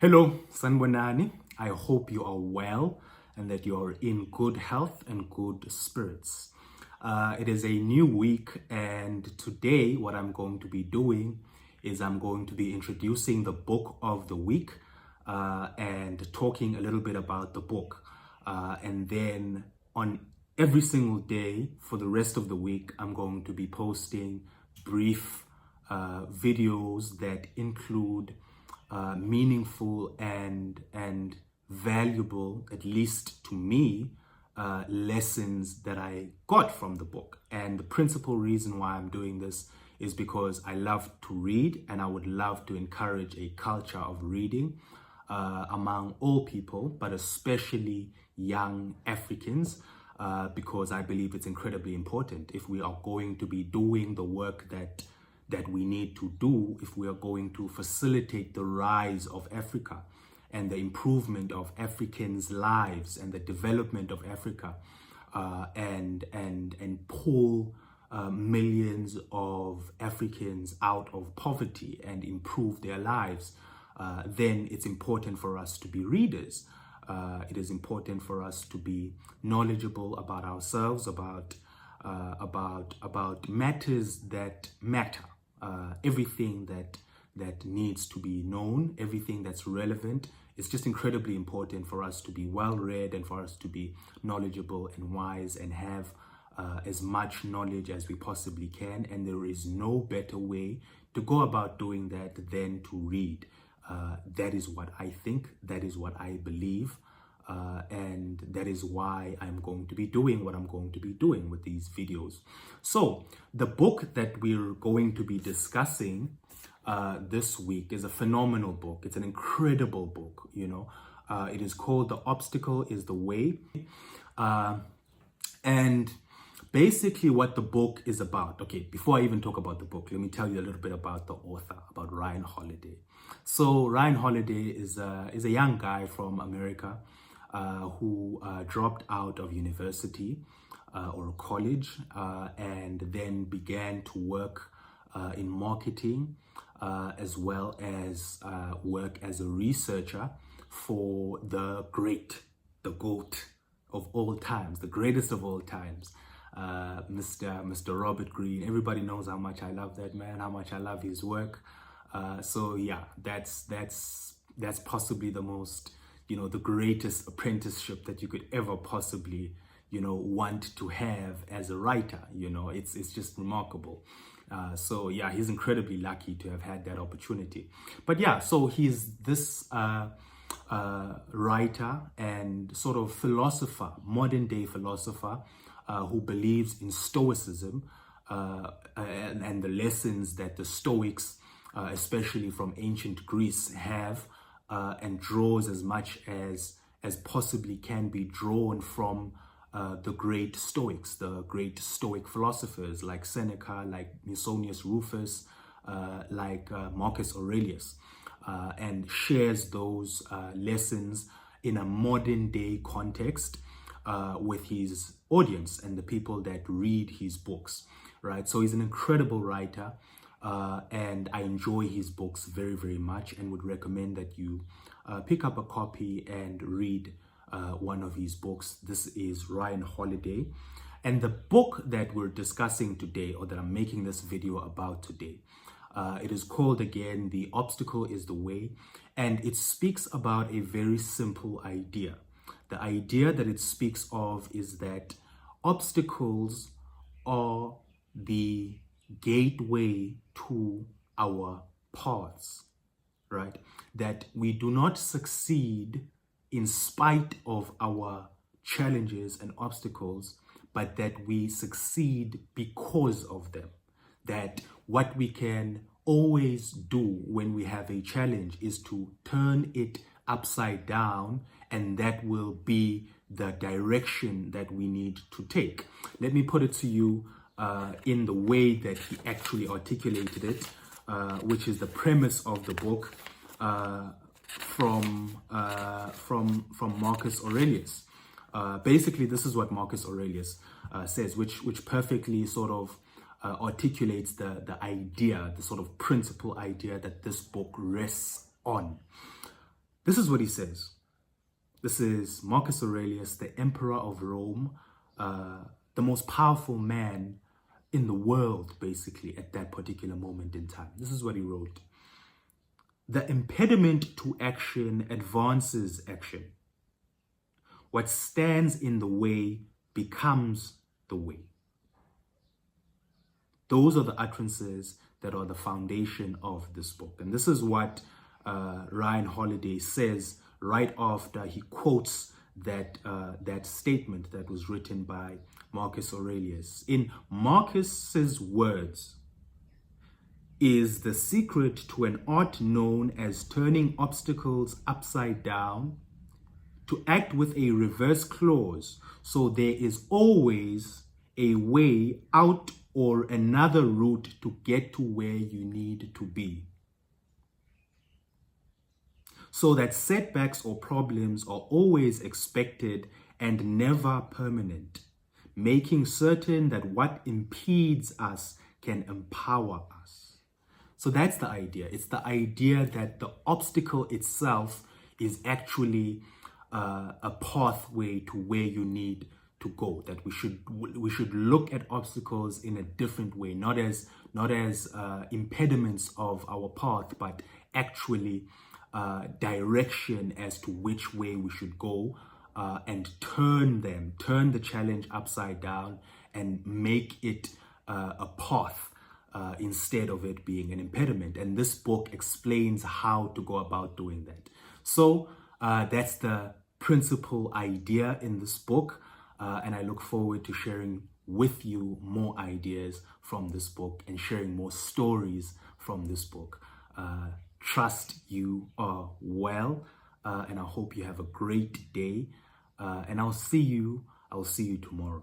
Hello, Sanbonani. I hope you are well and that you are in good health and good spirits. It is a new week, and today, what I'm going to be doing is I'm going to be introducing the book of the week and talking a little bit about the book. And then on every single day for the rest of the week, I'm going to be posting brief videos that include meaningful and valuable, at least to me, lessons that I got from the book. And the principal reason why I'm doing this is because I love to read, and I would love to encourage a culture of reading among all people, but especially young Africans, because I believe it's incredibly important if we are going to be doing the work that we need to do, if we are going to facilitate the rise of Africa and the improvement of Africans' lives and the development of Africa, and pull millions of Africans out of poverty and improve their lives, then it's important for us to be readers. It is important for us to be knowledgeable about ourselves, about matters that matter. Everything that needs to be known, everything that's relevant. It's just incredibly important for us to be well read and for us to be knowledgeable and wise and have as much knowledge as we possibly can. And there is no better way to go about doing that than to read. That is what I think, that is what I believe. And that is why I'm going to be doing what I'm going to be doing with these videos. So the book that we're going to be discussing this week is a phenomenal book. It's an incredible book, It is called The Obstacle is the Way. And basically what the book is about. Okay, before I even talk about the book, let me tell you a little bit about the author, about Ryan Holiday. So Ryan Holiday is a young guy from America who dropped out of university or college and then began to work in marketing as well as work as a researcher for the GOAT of all times, the greatest of all times, Mr. Robert Greene. Everybody knows how much I love that man, how much I love his work. So yeah, that's possibly the most, the greatest apprenticeship that you could ever possibly, want to have as a writer. It's just remarkable. So yeah, he's incredibly lucky to have had that opportunity. But yeah, so he's this writer and sort of philosopher, modern day philosopher, who believes in Stoicism and the lessons that the Stoics, especially from ancient Greece, have, and draws as much as possibly can be drawn from the great Stoics, the great Stoic philosophers like Seneca, like Musonius Rufus, like Marcus Aurelius, and shares those lessons in a modern day context with his audience and the people that read his books, right? So he's an incredible writer, and I enjoy his books very, very much and would recommend that you pick up a copy and read one of his books. This is Ryan Holiday. And the book that we're discussing today, or that I'm making this video about today, it is called, again, The Obstacle is the Way. And it speaks about a very simple idea. The idea that it speaks of is that obstacles are the gateway to our paths, right? That we do not succeed in spite of our challenges and obstacles, but that we succeed because of them. That what we can always do when we have a challenge is to turn it upside down, and that will be the direction that we need to take. Let me put it to you in the way that he actually articulated it, which is the premise of the book, from Marcus Aurelius. Basically, this is what Marcus Aurelius says, which perfectly sort of articulates the idea, the sort of principal idea that this book rests on. This is what he says. This is Marcus Aurelius, the Emperor of Rome, the most powerful man in the world, basically, at that particular moment in time. This is what he wrote. The impediment to action advances action. What stands in the way becomes the way. Those are the utterances that are the foundation of this book. And this is what Ryan Holiday says right after he quotes that statement that was written by Marcus Aurelius. In Marcus's words, is the secret to an art known as turning obstacles upside down, to act with a reverse clause, so there is always a way out or another route to get to where you need to be. So that setbacks or problems are always expected and never permanent, making certain that what impedes us can empower us. So that's the idea. It's the idea that the obstacle itself is actually a pathway to where you need to go. That we should look at obstacles in a different way, not as impediments of our path, but actually direction as to which way we should go, and turn the challenge upside down and make it a path instead of it being an impediment. And this book explains how to go about doing that. So that's the principal idea in this book. And I look forward to sharing with you more ideas from this book and sharing more stories from this book. Trust you are well, and I hope you have a great day. And I'll see you tomorrow.